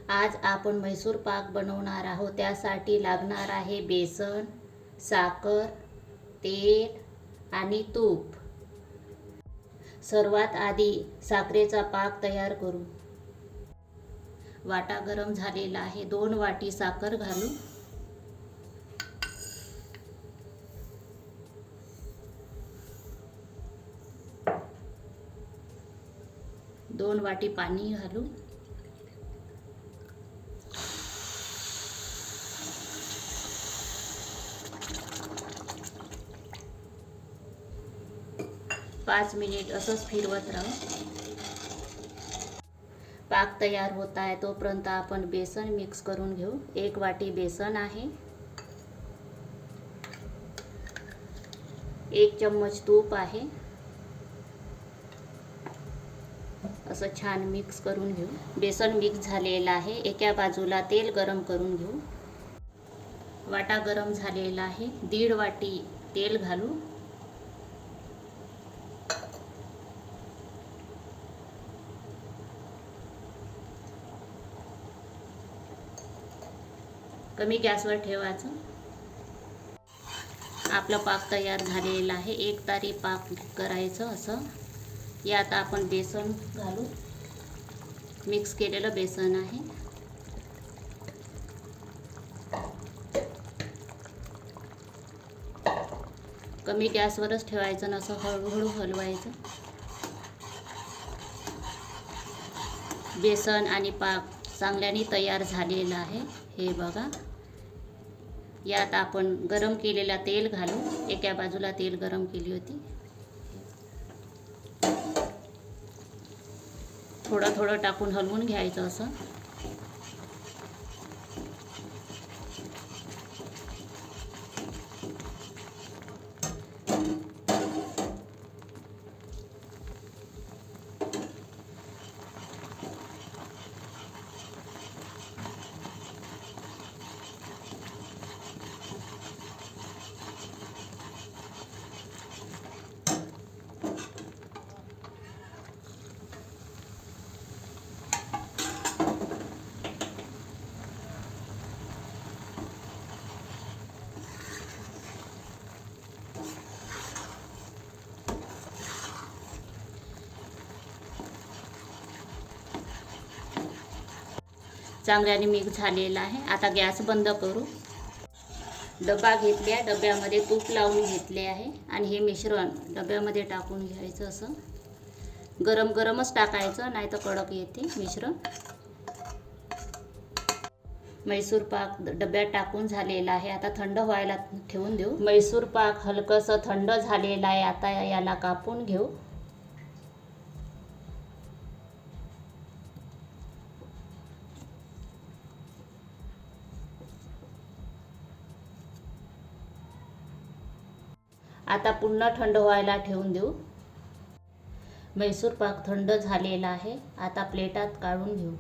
आज आपण म्हैसूर पाक बनवणार आहोत। त्यासाठी लागणार आहे बेसन, साखर, तेल आणि तूप। सर्वात आधी साखरेचा पाक तयार करू। वाटा गरम झालेला आहे। 2 वाटी साखर घालू। दोन वाटी पाणी घालू। पाच मिनिट असंच फिरवत राहू। पाक तयार होत आहे तोपर्यंत आपण बेसन मिक्स करून घेऊ। 1 वाटी बेसन आहे। 1 चम्मच तूप आहे। असं छान मिक्स करून घेऊ। बेसन मिक्स झालेलं आहे। एका बाजूला तेल गरम करून घेऊ। वाटा गरम झालेला आहे। 1.5 वाटी तेल घालू। कमी गॅसवर ठेवायचं। आपला पाक तयार झालेला आहे। एक तारी पाक करायचं असं। यात आपण बेसन घालू। मिक्स केलेलं बेसन आहे। कमी गॅसवरच ठेवायचं, असं हळूहळू हलवायचं। बेसन आणि पाक चांगल्याने तयार झालेला आहे। हे बघा। यात आपण गरम केलेला तेल घालू। एका बाजूला तेल गरम केली होती। थोडं थोडं टाकून हलवून घ्यायचं असं। चांगल्याने मिक्स झालेला आहे। आता गॅस बंद करू। डबा घेतल्या, डब्यामध्ये तूप लावून घेतले आहे आणि हे मिश्रण डब्यामध्ये टाकून घ्यायचं असं। गरम गरमच टाकायचं, नाही तर कडक येते मिश्रण। म्हैसूर पाक डब्यात टाकून झालेला आहे। आता थंड व्हायला ठेवून देऊ। म्हैसूर पाक हलकंसं थंड झालेलं आहे। आता याला कापून घेऊ। आता पुन्हा थंड व्हायला ठेवून देऊ। म्हैसूर पाक थंड झालेला आहे। आता प्लेटात काढून घेऊ।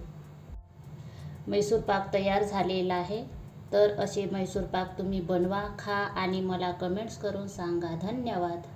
म्हैसूर पाक तयार झालेला आहे। तर असे म्हैसूर पाक तुम्ही बनवा, खा आणि मला कमेंट्स करून सांगा। धन्यवाद।